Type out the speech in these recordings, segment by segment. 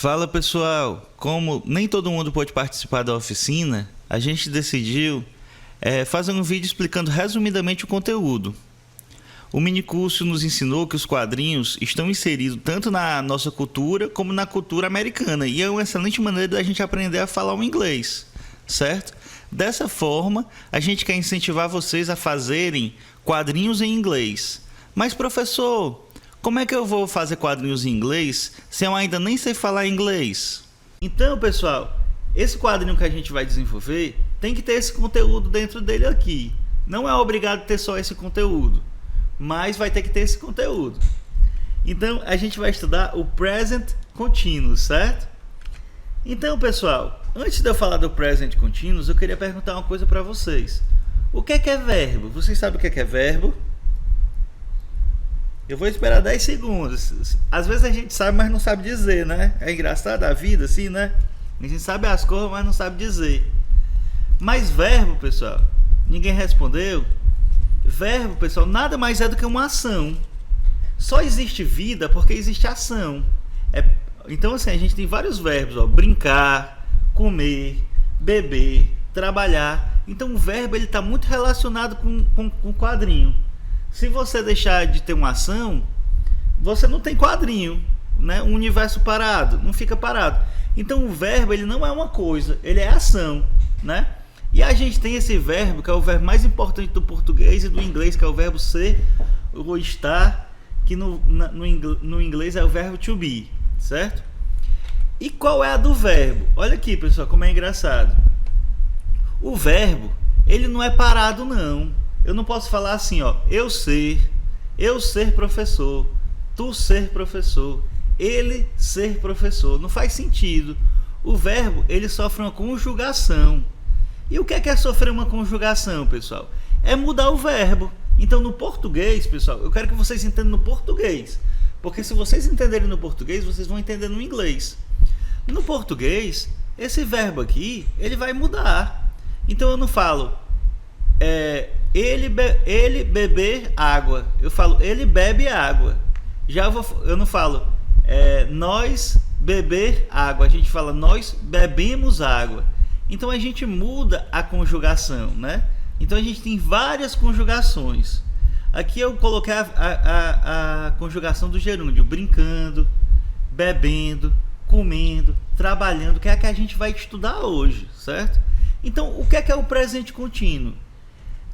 Fala pessoal, como nem todo mundo pôde participar da oficina, a gente decidiu fazer um vídeo explicando resumidamente o conteúdo. O minicurso nos ensinou que os quadrinhos estão inseridos tanto na nossa cultura como na cultura americana e é uma excelente maneira da gente aprender a falar o inglês, certo? Dessa forma, a gente quer incentivar vocês a fazerem quadrinhos em inglês. Mas professor, como é que eu vou fazer quadrinhos em inglês se eu ainda nem sei falar inglês? Então, pessoal, esse quadrinho que a gente vai desenvolver tem que ter esse conteúdo dentro dele aqui. Não é obrigado a ter só esse conteúdo, mas vai ter que ter esse conteúdo. Então, a gente vai estudar o Present Continuous, certo? Então, pessoal, antes de eu falar do Present Continuous, eu queria perguntar uma coisa para vocês. O que é verbo? Vocês sabem o que é verbo? Eu vou esperar 10 segundos. Às vezes a gente sabe, mas não sabe dizer, né? É engraçado a vida assim, né? A gente sabe as coisas, mas não sabe dizer. Mas verbo, pessoal, ninguém respondeu. Verbo, pessoal, nada mais é do que uma ação. Só existe vida porque existe ação. Então, assim, a gente tem vários verbos, ó, brincar, comer, beber, trabalhar. Então, o verbo ele está muito relacionado com o quadrinho. Se você deixar de ter uma ação, você não tem quadrinho, né? Um universo parado, não fica parado. Então, o verbo ele não é uma coisa, ele é ação, né? E a gente tem esse verbo, que é o verbo mais importante do português e do inglês, que é o verbo ser ou estar, que no inglês é o verbo to be, certo? E qual é a do verbo? Olha aqui, pessoal, como é engraçado. O verbo, ele não é parado, não. Eu não posso falar assim, ó, eu ser professor, tu ser professor, ele ser professor. Não faz sentido. O verbo, ele sofre uma conjugação. E o que é sofrer uma conjugação, pessoal? É mudar o verbo. Então, no português, pessoal, eu quero que vocês entendam no português. Porque se vocês entenderem no português, vocês vão entender no inglês. No português, esse verbo aqui, ele vai mudar. Então, eu não falo... ele beber água. Eu falo, ele bebe água. Eu não falo, nós beber água. A gente fala, nós bebemos água. Então a gente muda a conjugação, né? Então a gente tem várias conjugações. Aqui eu coloquei a conjugação do gerúndio: brincando, bebendo, comendo, trabalhando, que é a que a gente vai estudar hoje, certo? Então, o que é o presente contínuo?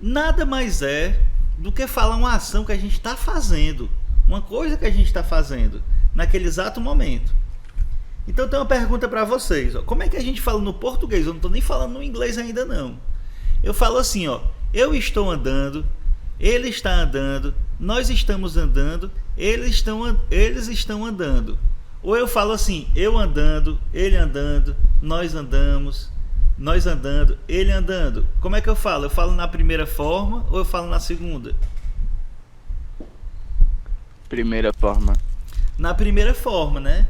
Nada mais é do que falar uma ação que a gente está fazendo, uma coisa que a gente está fazendo naquele exato momento. Então tem uma pergunta para vocês, ó. Como é que a gente fala no português? Eu não estou nem falando no inglês ainda não. Eu falo assim, ó, eu estou andando, ele está andando, nós estamos andando, eles estão andando. Ou eu falo assim, eu andando, ele andando, nós andamos, nós andando, ele andando. Como é que eu falo? Eu falo na primeira forma ou eu falo na segunda? Primeira forma. Na primeira forma, né?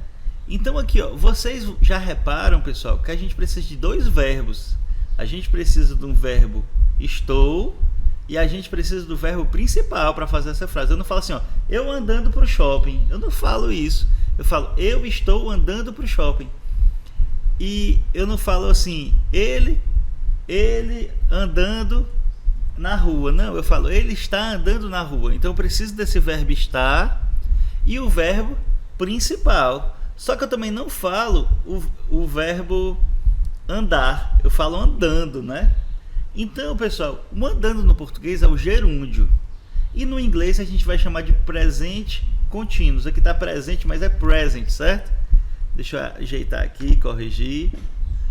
Então aqui, ó, vocês já reparam, pessoal, que a gente precisa de dois verbos. A gente precisa de um verbo estou e a gente precisa do verbo principal para fazer essa frase. Eu não falo assim, ó, eu andando para o shopping. Eu não falo isso. Eu falo, eu estou andando para o shopping. E eu não falo assim, ele andando na rua. Não, eu falo, ele está andando na rua. Então eu preciso desse verbo estar e o verbo principal. Só que eu também não falo o verbo andar. Eu falo andando, né? Então, pessoal, o andando no português é o gerúndio. E no inglês a gente vai chamar de presente contínuo. Aqui está presente, mas é present, certo? Deixa eu ajeitar aqui, corrigir.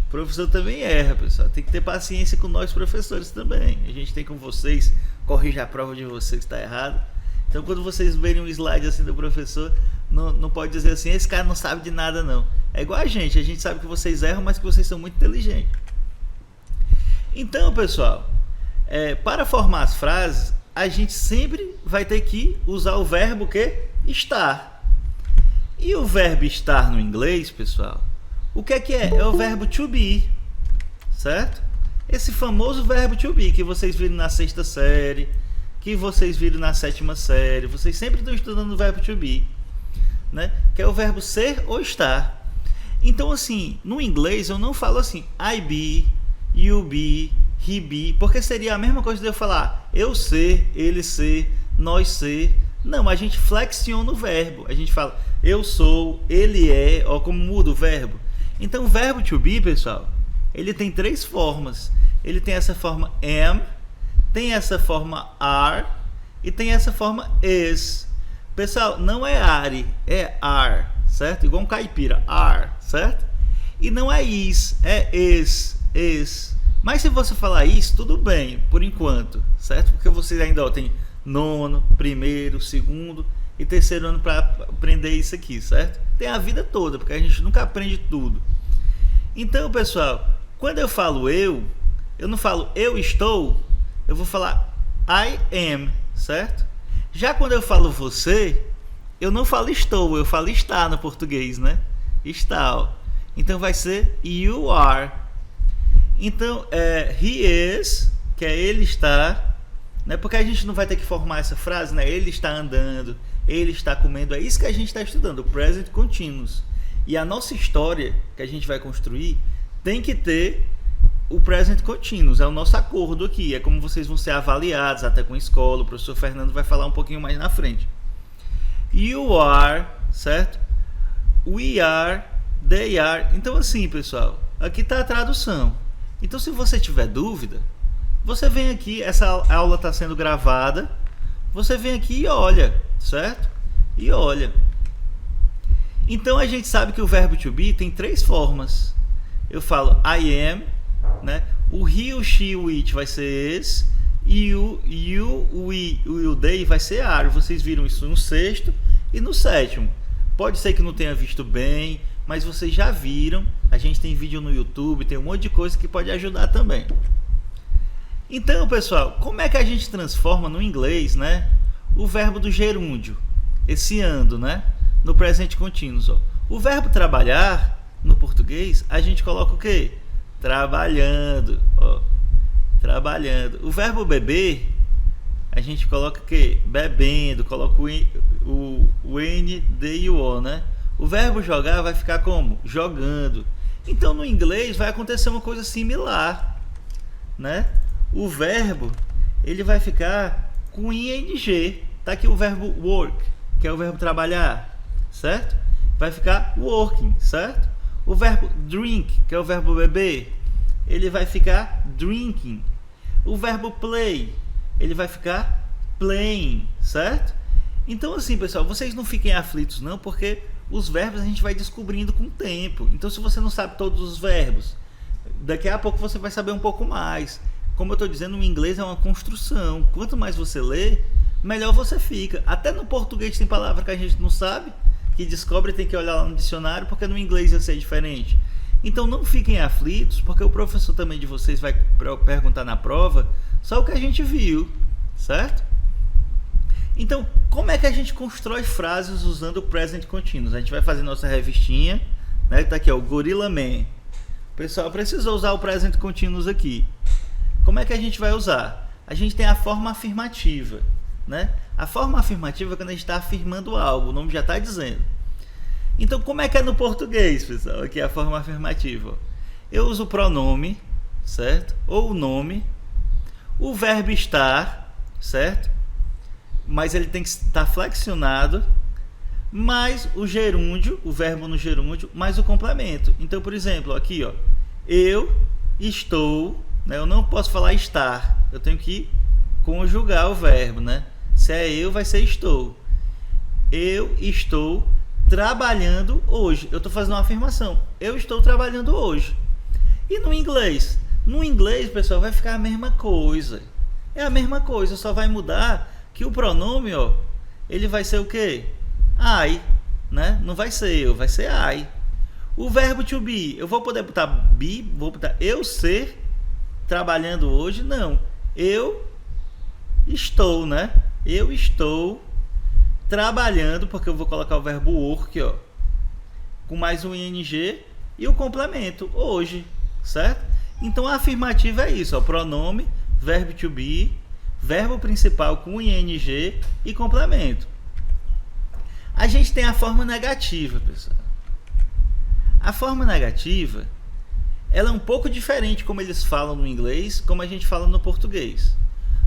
O professor também erra, pessoal. Tem que ter paciência com nós professores também. A gente tem com vocês, corrige a prova de vocês que está errado. Então, quando vocês verem um slide assim do professor, não pode dizer assim, esse cara não sabe de nada não. É igual a gente sabe que vocês erram, mas que vocês são muito inteligentes. Então, pessoal, para formar as frases, a gente sempre vai ter que usar o verbo que? Estar. E o verbo estar no inglês, pessoal, o que é? É o verbo to be, certo? Esse famoso verbo to be que vocês viram na 6ª série, que vocês viram na 7ª série, vocês sempre estão estudando o verbo to be, né? Que é o verbo ser ou estar. Então, assim, no inglês eu não falo assim, I be, you be, he be, porque seria a mesma coisa de eu falar eu ser, ele ser, nós ser. Não, a gente flexiona o verbo. A gente fala eu sou, ele é, ó como muda o verbo. Então, o verbo to be, pessoal, ele tem 3 formas. Ele tem essa forma am, tem essa forma are e tem essa forma is. Pessoal, não é are, é are, certo? Igual um caipira, are, certo? E não é is, é is. Mas se você falar isso, tudo bem, por enquanto, certo? Porque você ainda tem nono, primeiro, segundo e terceiro ano para aprender isso aqui, certo? Tem a vida toda, porque a gente nunca aprende tudo. Então, pessoal, quando eu falo eu não falo eu estou, eu vou falar I am, certo? Já quando eu falo você, eu não falo estou, eu falo está no português, né? Está, ó. Então vai ser you are. Então, he is, que é ele está, né? Porque a gente não vai ter que formar essa frase, né? Ele está andando, ele está comendo. É isso que a gente está estudando, o present continuous. E a nossa história que a gente vai construir tem que ter o present continuous. É o nosso acordo aqui. É como vocês vão ser avaliados até com a escola. O professor Fernando vai falar um pouquinho mais na frente. You are, certo? We are, they are. Então assim, pessoal, aqui está a tradução. Então, se você tiver dúvida, você vem aqui, essa aula está sendo gravada, você vem aqui e olha, certo? E olha. Então, a gente sabe que o verbo to be tem 3 formas. Eu falo I am, né? O he, o she, o it vai ser is, e o you, o we, o they vai ser are. Vocês viram isso no 6º e no 7º. Pode ser que não tenha visto bem, mas vocês já viram. A gente tem vídeo no YouTube, tem um monte de coisa que pode ajudar também. Então, pessoal, como é que a gente transforma no inglês, né, o verbo do gerúndio, esse ando, né, no presente continuous, ó. O verbo trabalhar, no português, a gente coloca o quê? Trabalhando, ó. Trabalhando. O verbo beber, a gente coloca o quê? Bebendo, coloca o N, D e o O, né? O verbo jogar vai ficar como? Jogando. Então, no inglês vai acontecer uma coisa similar, né? O verbo, ele vai ficar com ing. Tá aqui o verbo work, que é o verbo trabalhar, certo? Vai ficar working, certo? O verbo drink, que é o verbo beber, ele vai ficar drinking. O verbo play, ele vai ficar playing, certo? Então, assim, pessoal, vocês não fiquem aflitos não, porque os verbos a gente vai descobrindo com o tempo. Então, se você não sabe todos os verbos, daqui a pouco você vai saber um pouco mais. Como eu estou dizendo, o inglês é uma construção. Quanto mais você lê, melhor você fica. Até no português tem palavra que a gente não sabe, que descobre e tem que olhar lá no dicionário, porque no inglês vai ser diferente. Então, não fiquem aflitos, porque o professor também de vocês vai perguntar na prova só o que a gente viu, certo? Então, como é que a gente constrói frases usando o present continuous? A gente vai fazer nossa revistinha, né? Tá aqui, ó, o Gorilla Man. O pessoal precisou usar o present continuous aqui. Como é que a gente vai usar? A gente tem a forma afirmativa, né? A forma afirmativa é quando a gente está afirmando algo, o nome já está dizendo. Então, como é que é no português, pessoal? Aqui é a forma afirmativa. Eu uso o pronome, certo? Ou o nome. O verbo estar, certo? Mas ele tem que estar flexionado, mais o gerúndio, o verbo no gerúndio, mais o complemento. Então, por exemplo, aqui, ó, eu estou, né? Eu não posso falar estar, eu tenho que conjugar o verbo, né? Se é eu, vai ser estou. Eu estou trabalhando hoje. Eu estou fazendo uma afirmação. Eu estou trabalhando hoje. E no inglês? No inglês, pessoal, vai ficar a mesma coisa. É a mesma coisa, só vai mudar que o pronome, ó, ele vai ser o quê? I, né? Não vai ser eu, vai ser I. O verbo to be, eu vou poder botar be, vou botar eu ser trabalhando hoje? Não. Eu estou, né? Eu estou trabalhando, porque eu vou colocar o verbo work, ó, com mais um ing e o complemento, hoje, certo? Então, a afirmativa é isso, ó, pronome, verbo to be, verbo principal com ing e complemento. A gente tem a forma negativa, pessoal. A forma negativa, ela é um pouco diferente como eles falam no inglês, como a gente fala no português.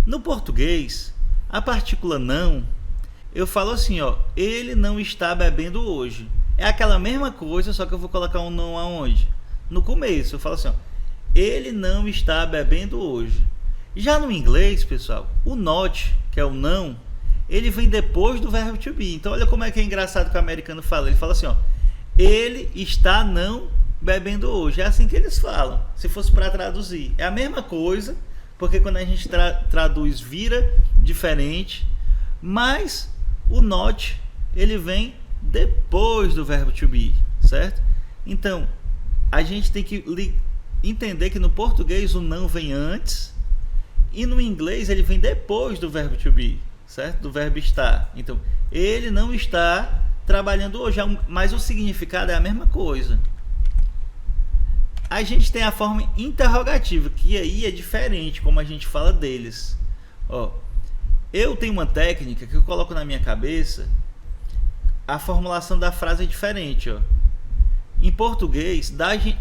No português, a partícula não, eu falo assim, ó, ele não está bebendo hoje. É aquela mesma coisa, só que eu vou colocar um não aonde? No começo, eu falo assim, ó, ele não está bebendo hoje. Já no inglês, pessoal, o not, que é o não, ele vem depois do verbo to be. Então olha como é que é engraçado que o americano fala. Ele fala assim, ó, ele está não bebendo hoje. É assim que eles falam, se fosse para traduzir. É a mesma coisa, porque quando a gente traduz vira diferente, mas o not, ele vem depois do verbo to be, certo? Então, a gente tem que entender que no português o não vem antes e no inglês ele vem depois do verbo to be, certo? Do verbo estar. Então, ele não está trabalhando hoje, mas o significado é a mesma coisa. A gente tem a forma interrogativa, que aí é diferente como a gente fala deles. Ó, eu tenho uma técnica que eu coloco na minha cabeça, a formulação da frase é diferente, ó. Em português,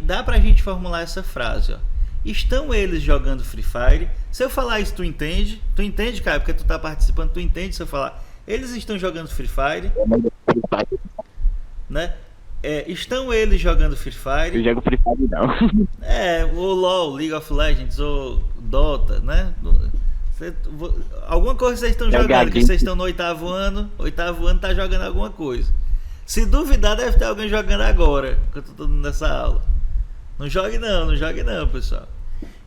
dá pra gente formular essa frase, ó. Estão eles jogando Free Fire? Se eu falar isso, tu entende? Tu entende, Caio? Porque tu tá participando, tu entende se eu falar eles estão jogando Free Fire? Né? Estão eles jogando Free Fire? Eu jogo Free Fire não. O LoL, League of Legends, ou Dota, né? Alguma coisa vocês estão jogando, que vocês estão no 8º ano. 8º ano tá jogando alguma coisa. Se duvidar, deve ter alguém jogando agora, que eu tô nessa aula. Não jogue não, pessoal.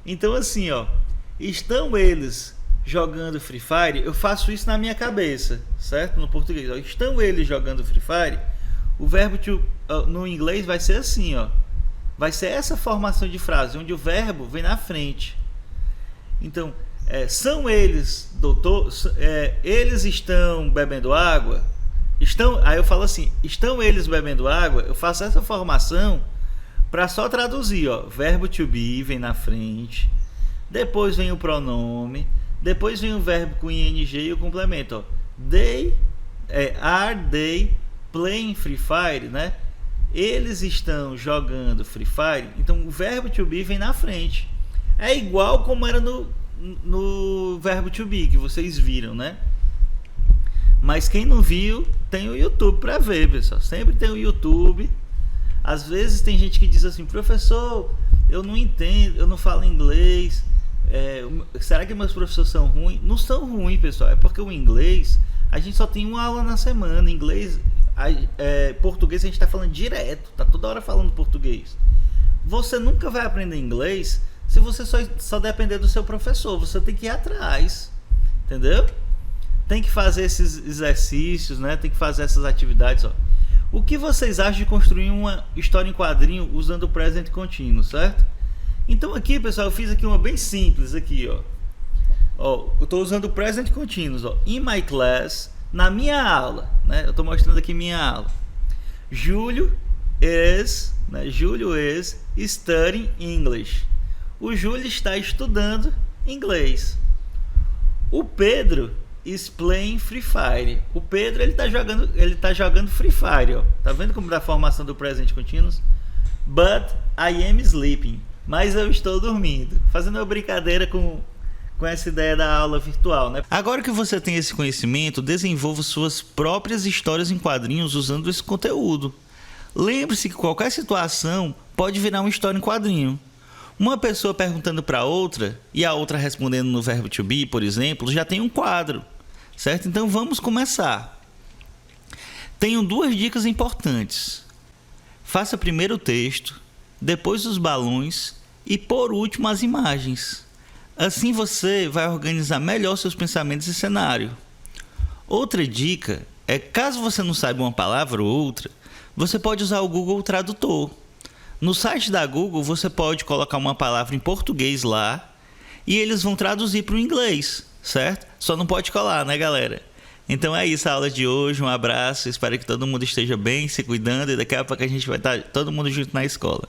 Então assim, ó, estão eles jogando Free Fire? Eu faço isso na minha cabeça, certo? No português, ó, estão eles jogando Free Fire? O verbo no inglês vai ser assim, ó. Vai ser essa formação de frase, onde o verbo vem na frente. Então, são eles, doutor, eles estão bebendo água? Aí eu falo assim, estão eles bebendo água? Eu faço essa formação para só traduzir, ó. Verbo to be vem na frente, depois vem o pronome, depois vem o verbo com ing e o complemento, ó. Are they playing Free Fire, né? Eles estão jogando Free Fire. Então o verbo to be vem na frente. É igual como era no verbo to be, que vocês viram, né? Mas quem não viu, tem o YouTube para ver, pessoal. Sempre tem o YouTube. Às vezes tem gente que diz assim, professor, eu não entendo, eu não falo inglês. Será que meus professores são ruins? Não são ruins, pessoal. É porque o inglês, a gente só tem uma aula na semana. Inglês, português a gente está falando direto. Tá toda hora falando português. Você nunca vai aprender inglês se você só depender do seu professor. Você tem que ir atrás. Entendeu? Tem que fazer esses exercícios, né? Tem que fazer essas atividades, ó. O que vocês acham de construir uma história em quadrinho usando o present continuo, certo? Então aqui, pessoal, eu fiz aqui uma bem simples aqui, ó. Eu estou usando o present continuous, ó. In my class, na minha aula, né? Eu estou mostrando aqui minha aula. Júlio is studying English. O Júlio está estudando inglês. O Pedro is playing Free Fire. O Pedro, ele tá jogando Free Fire, ó. Tá vendo como dá a formação do present continuous? But I am sleeping. Mas eu estou dormindo. Fazendo uma brincadeira com essa ideia da aula virtual, né? Agora que você tem esse conhecimento, desenvolva suas próprias histórias em quadrinhos usando esse conteúdo. Lembre-se que qualquer situação pode virar uma história em quadrinho. Uma pessoa perguntando para outra e a outra respondendo no verbo to be, por exemplo, já tem um quadro, certo? Então vamos começar. Tenho 2 dicas importantes. Faça primeiro o texto, depois os balões e por último as imagens. Assim você vai organizar melhor seus pensamentos e cenário. Outra dica é, caso você não saiba uma palavra ou outra, você pode usar o Google Tradutor. No site da Google você pode colocar uma palavra em português lá e eles vão traduzir para o inglês, certo? Só não pode colar, né, galera? Então é isso a aula de hoje, um abraço, espero que todo mundo esteja bem, se cuidando e daqui a pouco a gente vai estar todo mundo junto na escola.